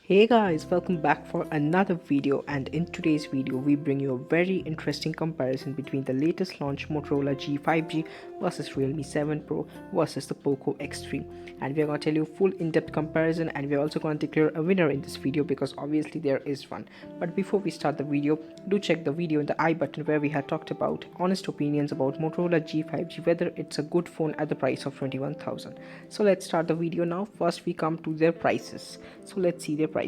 Hey guys, welcome back for another video, and in today's video we bring you a very interesting comparison between the latest launch Motorola G5G versus Realme 7 Pro versus the Poco X3, and we are going to tell you full in-depth comparison, and we are also going to declare a winner in this video because obviously there is one. But before we start the video, do check the video in the I button where we had talked about honest opinions about Motorola G5G, whether it's a good phone at the price of 21,000. So let's start the video now. First we come to their prices. So let's see their price.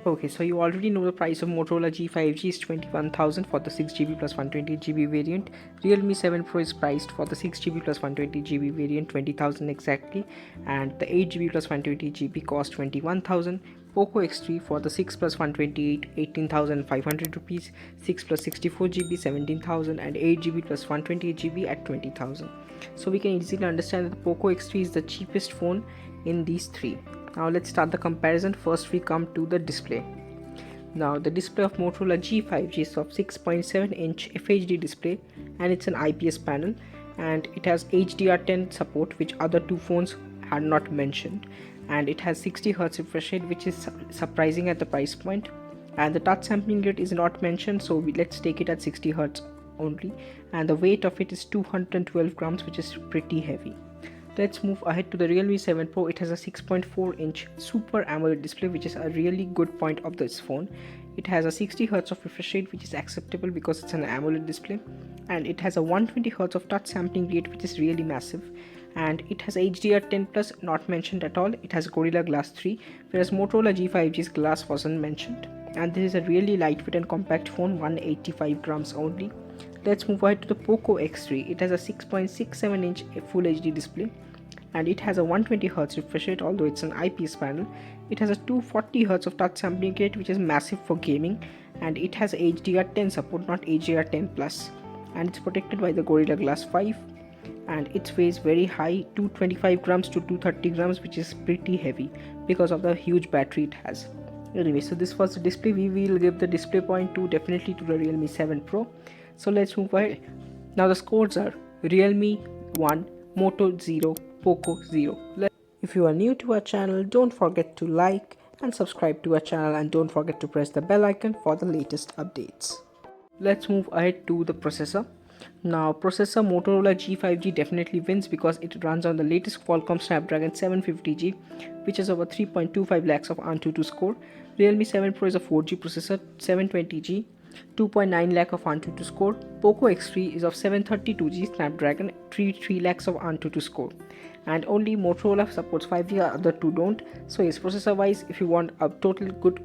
Okay, so you already know the price of Motorola G5G is 21,000 for the 6GB plus 128GB variant. Realme 7 Pro is priced for the 6GB plus 120GB variant 20,000 exactly, and the 8GB plus 120GB cost 21,000. Poco X3 for the 6 plus 128 18,500 rupees, 6 plus 64GB 17,000, and 8GB plus 128GB at 20,000. So we can easily understand that the Poco X3 is the cheapest phone in these three. Now let's start the comparison. First we come to the display. Now the display of Motorola G5G is of 6.7-inch FHD display, and it's an IPS panel, and it has HDR10 support, which other two phones had not mentioned, and it has 60Hz refresh rate, which is surprising at the price point, and the touch sampling rate is not mentioned, so let's take it at 60Hz only, and the weight of it is 212 grams, which is pretty heavy. Let's move ahead to the Realme 7 Pro. It has a 6.4-inch Super AMOLED display, which is a really good point of this phone. It has a 60Hz of refresh rate, which is acceptable because it's an AMOLED display, and it has a 120Hz of touch sampling rate, which is really massive, and it has HDR10 plus, not mentioned at all. It has Gorilla Glass 3, whereas Motorola G5G's glass wasn't mentioned, and this is a really lightweight and compact phone, 185 grams only. Let's move ahead to the Poco X3. It has a 6.67-inch Full HD display, and it has a 120Hz refresh rate, although it's an IPS panel. It has a 240Hz of touch sampling rate, which is massive for gaming, and it has HDR10 support, not HDR10 plus, and it's protected by the Gorilla Glass 5, and it weighs very high, 225 grams to 230 grams, which is pretty heavy because of the huge battery it has. Anyway, so this was the display. We will give the display point to definitely to the Realme 7 Pro. So let's move ahead. Now the scores are Realme 1, Moto 0, Poco 0. If you are new to our channel, don't forget to like and subscribe to our channel, and don't forget to press the bell icon for the latest updates. Let's move ahead to the processor. Now processor, Motorola G5G definitely wins because it runs on the latest Qualcomm Snapdragon 750G, which is over 3.25 lakhs of Antutu score. Realme 7 Pro is a 4G processor, 720G, 2.9 lakh of Antutu score. Poco X3 is of 732G Snapdragon, 3 lakhs of Antutu score, and only Motorola supports 5G, other two don't. So yes, processor wise, if you want a total good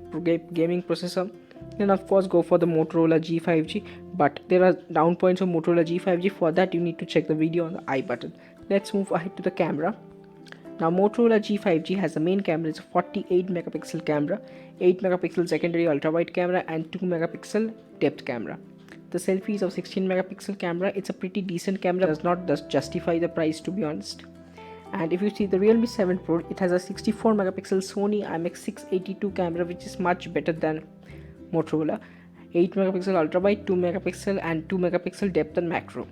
gaming processor, then of course go for the Motorola G5G, but there are down points of Motorola G5G. For that you need to check the video on the I button. Let's move ahead to the camera. Now Motorola G5G has the main camera. It's a 48 megapixel camera, 8 megapixel secondary ultra wide camera, and 2 megapixel depth camera. The selfie is of 16 megapixel camera. It's a pretty decent camera, does not justify the price, to be honest. And if you see the Realme 7 Pro, it has a 64 megapixel Sony IMX682 camera, which is much better than Motorola. 8 megapixel ultra wide, 2 megapixel, and 2 megapixel depth and macro.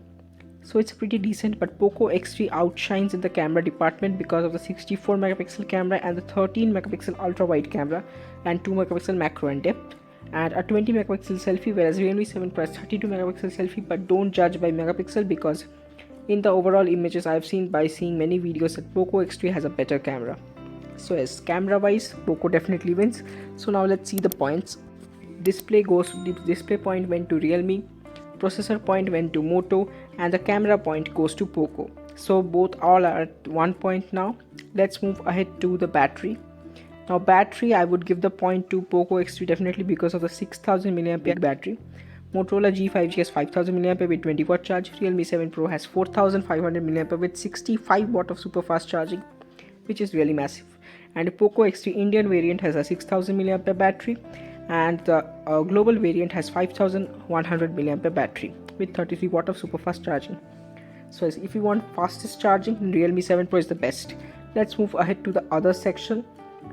So it's pretty decent, but Poco X3 outshines in the camera department because of the 64 megapixel camera and the 13 megapixel ultra wide camera and 2 megapixel macro and depth, and a 20 megapixel selfie, whereas Realme 7 Pro has 32 megapixel selfie. But don't judge by megapixel, because in the overall images I've seen by seeing many videos that Poco X3 has a better camera. So yes, camera wise Poco definitely wins. So now let's see the points. Display point went to Realme, processor point went to Moto, and the camera point goes to Poco. So both all are at 1 point now. Let's move ahead to the battery. Now battery, I would give the point to Poco X3 definitely because of the 6000 mAh battery. Motorola G5G has 5000 mAh with 20 watt charge. Realme 7 Pro has 4500 mAh with 65 watt of super fast charging, which is really massive. And Poco X3 Indian variant has a 6000 mAh battery, and the global variant has 5100 mAh battery with 33 watt of super fast charging. So if you want fastest charging, Realme 7 Pro is the best. Let's move ahead to the other section,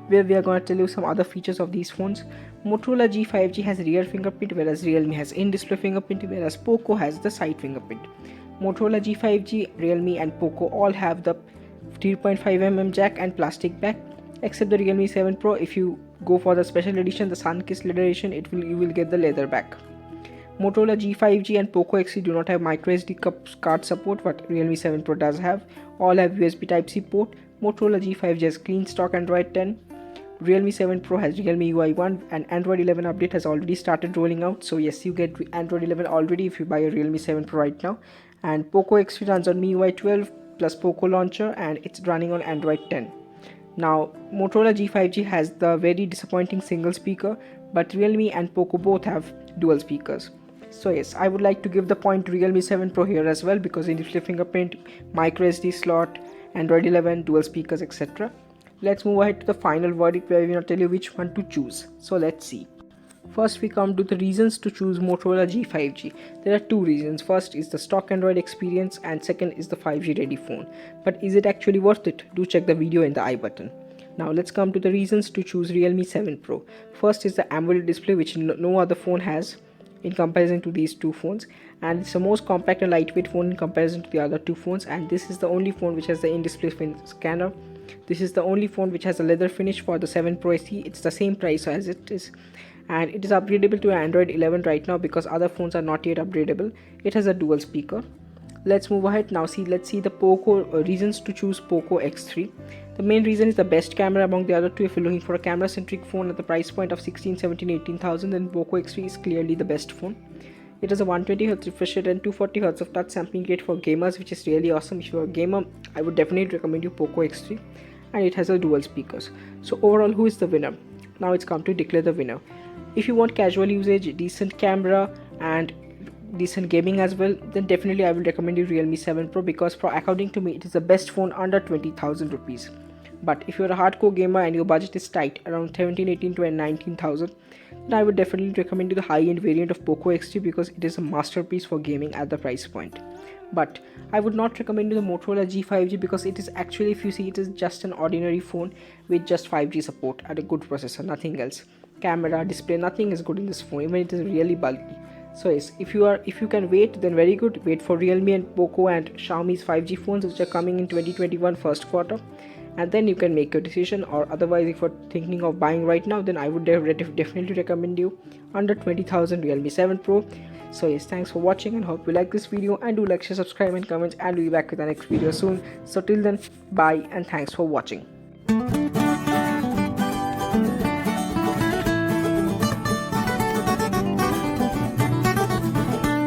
where we are going to tell you some other features of these phones. Motorola G5G has rear fingerprint, whereas Realme has in-display fingerprint, whereas Poco has the side fingerprint. Motorola G5G, Realme and Poco all have the 3.5mm jack and plastic back, except the Realme 7 Pro. If you go for the special edition, the sun-kissed leather edition, you will get the leather back. Motorola G5G and Poco X3 do not have microSD card support, but Realme 7 Pro does have. All have USB Type-C port. Motorola G5G has clean stock Android 10. Realme 7 Pro has Realme UI 1 and Android 11 update has already started rolling out. So yes, you get Android 11 already if you buy a Realme 7 Pro right now. And Poco X3 runs on MIUI 12 plus Poco launcher, and it's running on Android 10. Now Motorola G5G has the very disappointing single speaker, but Realme and Poco both have dual speakers. So yes, I would like to give the point to Realme 7 Pro here as well, because in display fingerprint, microSD slot, Android 11, dual speakers, etc. Let's move ahead to the final verdict, where we will tell you which one to choose. So let's see. First we come to the reasons to choose Motorola G5G. There are two reasons. First is the stock Android experience, and second is the 5G ready phone. But is it actually worth it? Do check the video in the I button. Now let's come to the reasons to choose Realme 7 Pro. First is the AMOLED display, which no other phone has in comparison to these two phones, and it's the most compact and lightweight phone in comparison to the other two phones, and this is the only phone which has the in-display scanner. This is the only phone which has a leather finish for the 7 Pro SE. It's the same price as it is, and it is upgradable to Android 11 right now because other phones are not yet upgradable. It has a dual speaker. Let's move ahead now. Let's see the Poco reasons to choose Poco X3. The main reason is the best camera among the other two. If you're looking for a camera centric phone at the price point of 16, 17, 18,000, then Poco X3 is clearly the best phone. It has a 120Hz refresh rate and 240Hz of touch sampling rate for gamers, which is really awesome. If you're a gamer, I would definitely recommend you Poco X3, and it has a dual speakers. So overall, who is the winner? Now it's come to declare the winner. If you want casual usage, decent camera, and decent gaming as well, then definitely I will recommend you Realme 7 Pro, because according to me it is the best phone under 20,000 rupees. But if you're a hardcore gamer and your budget is tight, around 17, 18 to 19,000, then I would definitely recommend you the high-end variant of Poco X3, because it is a masterpiece for gaming at the price point. But I would not recommend you the Motorola G5G, because it is actually, if you see, it is just an ordinary phone with just 5G support and a good processor, nothing else. Camera, display, nothing is good in this phone, even it is really bulky. So yes, if you can wait, then very good. Wait for Realme and Poco and Xiaomi's 5G phones, which are coming in 2021 first quarter, and then you can make your decision. Or otherwise, if you're thinking of buying right now, then I would definitely recommend you under 20,000 Realme 7 Pro. So yes, thanks for watching, and hope you like this video, and do like, share, subscribe and comment, and we'll be back with the next video soon. So till then, bye and thanks for watching.